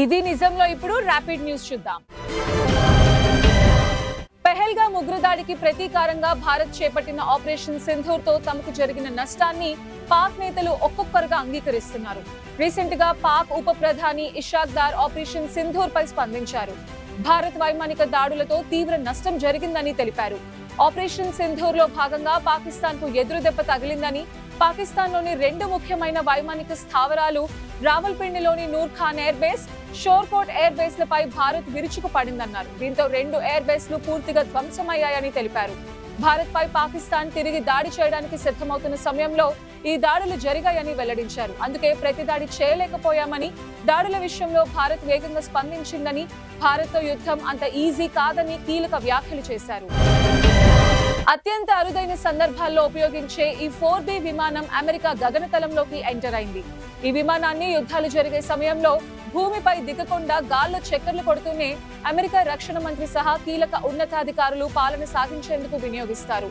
ఇది నిజంలో ఇప్పుడు rapid news చూద్దాం. పెహల్గాం ఉగ్రదాడికి ప్రతీకారంగా భారత్ చేపట్టిన ఆపరేషన్ సింధూర్ తో తమకు జరిగిన నష్టాన్ని పాక్ నేతలు ఒక్కొక్కరుగా అంగీకరిస్తున్నారు. రీసెంట్ గా పాక్ ఉప ప్రధాని ఇషాక్ దార్ ఆపరేషన్ సింధూర్ పై స్పందించారు. భారత్ వైమానిక దాడులతో తీవ్ర నష్టం జరిగిందని తెలిపారు. ఆపరేషన్ సింధూర్ లో భాగంగా పాకిస్తాన్ కు ఎదురుదెబ్బ తగిలిందని, పాకిస్తాన్ లోని 2 ముఖ్యమైన వైమానిక స్థావరాలు రావల్పిండిలోని Nur Khan air base, Shorkot air base లపై భారత్ విరుచుకు పడిందన్నారు. దీంతో 2 ఎయిర్ బేస్ లు పూర్తిగా ధ్వంసమయ్యాయని తెలిపారు. భారత్ పై పాకిస్తాన్ తిరిగి దాడి చేయడానికి సిద్ధమవుతున్న సమయంలో ఈ దాడులు జరిగాయని వెల్లడించారు. అందుకే ప్రతిదాడి చేయలేకపోయామని, దాడుల విషయంలో భారత్ వేగంగా స్పందించిందని, భారత్ తో యుద్ధం అంత ఈజీ కాదని కీలక వ్యాఖ్యలు చేశారు. అత్యంత అరుదైన సందర్భాల్లో ఉపయోగించే ఈ 4B విమానం అమెరికా గగనతలంలోకి ఎంటర్ అయింది. ఈ విమానాన్ని యుద్ధాలు జరిగే సమయంలో భూమిపై దిగకుండా గాల్లో చక్కర్లు కొడుతూనే అమెరికా రక్షణ మంత్రి సహా కీలక ఉన్నతాధికారులు పాలన సాగించేందుకు వినియోగిస్తారు.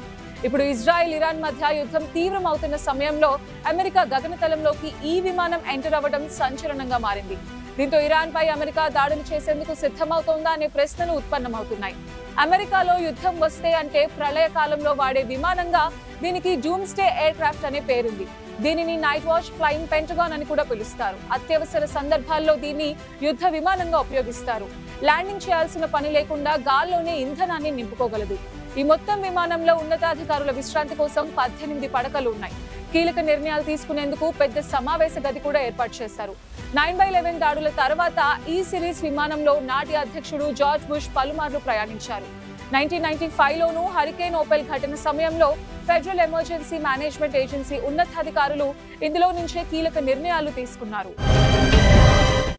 ఇప్పుడు ఇజ్రాయెల్ ఇరాన్ మధ్య యుద్ధం తీవ్రమవుతున్న సమయంలో అమెరికా గగనతలంలోకి ఈ విమానం ఎంటర్ అవ్వడం సంచలనంగా మారింది. దీంతో ఇరాన్ పై అమెరికా దాడులు చేసేందుకు సిద్ధమవుతోందా అనే ప్రశ్నలు ఉత్పన్నమవుతున్నాయి. అమెరికాలో యుద్ధం వస్తే అంటే ప్రళయ కాలంలో వాడే విమానంగా దీనికి డూమ్స్డే ఎయిర్ క్రాఫ్ట్ అనే పేరుంది. దీనిని నైట్ వాచ్, ఫ్లయింగ్ పెంటగాన్ అని కూడా పిలుస్తారు. అత్యవసర సందర్భాల్లో దీన్ని యుద్ధ విమానంగా ఉపయోగిస్తారు. ల్యాండింగ్ చేయాల్సిన పని లేకుండా గాల్లోనే ఇంధనాన్ని నింపుకోగలదు. ఈ మొత్తం విమానంలో ఉన్నతాధికారుల విశ్రాంతి కోసం 18 పడకలు ఉన్నాయి. కీలక నిర్ణయాలు తీసుకునేందుకు పెద్ద సమావేశ గది కూడా ఏర్పాటు చేశారు. 9/11 దాడుల తర్వాత ఈ సిరీస్ విమానంలో నాటి అధ్యక్షుడు జార్జ్ బుష్ పలుమార్లు ప్రయాణించారు. 1995లోనూ హరికేన్ ఓపెల్ ఘటన సమయంలో ఫెడరల్ ఎమర్జెన్సీ మేనేజ్మెంట్ ఏజెన్సీ ఉన్నతాధికారులు ఇందులో నుంచే కీలక నిర్ణయాలు తీసుకున్నారు.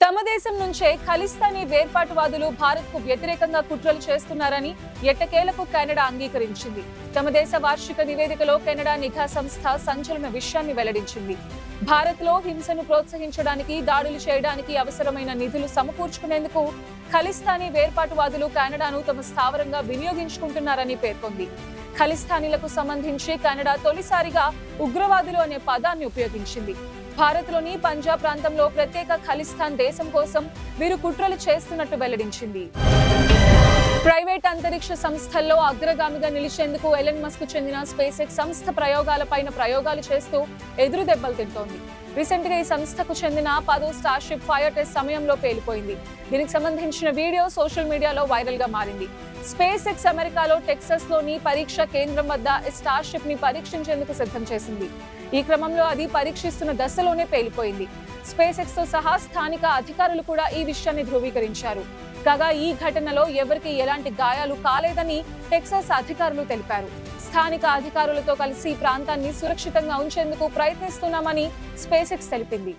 తమ దేశం నుంచే ఖలిస్తానీ వేర్పాటువాదులు భారత్ కు వ్యతిరేకంగా కుట్రలు చేస్తున్నారని ఎట్టకేలకు కెనడా అంగీకరించింది. తమ దేశ వార్షిక నివేదికలో కెనడా నిఘా సంస్థ సంచలన విషయాన్ని వెల్లడించింది. భారత్ లో హింసను ప్రోత్సహించడానికి, దాడులు చేయడానికి అవసరమైన నిధులు సమకూర్చుకునేందుకు ఖలిస్తానీ వేర్పాటువాదులు కెనడాను తమ స్థావరంగా వినియోగించుకుంటున్నారని పేర్కొంది. ఖలిస్తానీలకు సంబంధించి కెనడా తొలిసారిగా ఉగ్రవాదులు అనే పదాన్ని ఉపయోగించింది. భారత్ లోని పంజాబ్ ప్రాంతంలో ప్రత్యేక ఖలిస్తాన్ దేశం కోసం వీరు కుట్రలు చేస్తున్నట్టు వెల్లడించింది. ప్రైవేట్ అంతరిక్ష సంస్థల్లో అగ్రగామిగా నిలిచేందుకు ఎలన్ మస్క్ చెందిన స్పేస్ ఎక్స్ సంస్థ ప్రయోగాలపైన ప్రయోగాలు చేస్తూ ఎదురు దెబ్బలు తింటోంది. రీసెంట్ గా ఈ సంస్థకు చెందిన 10వ స్టార్షిప్ ఫైర్ టెస్ట్ సమయంలో పేలిపోయింది. దీనికి సంబంధించిన వీడియో సోషల్ మీడియాలో వైరల్ గా మారింది. స్పేస్ ఎక్స్ అమెరికాలో టెక్సాస్ లోని పరీక్ష కేంద్రం వద్ద స్టార్షిప్ ని పరీక్షించేందుకు సిద్ధం చేసింది. ఈ క్రమంలో అది పరీక్షిస్తున్న దశలోనే పేలిపోయింది. స్పేస్ ఎక్స్ తో సహా స్థానిక అధికారులు కూడా ఈ విషయాన్ని ధృవీకరించారు. కాగా ఈ ఘటనలో ఎవరికి ఎలాంటి గాయాలు కాలేదని టెక్సాస్ అధికారులు తెలిపారు. స్థానిక అధికారులతో కలిసి ప్రాంతాన్ని సురక్షితంగా ఉంచేందుకు ప్రయత్నిస్తున్నామని స్పేస్ ఎక్స్ తెలిపింది.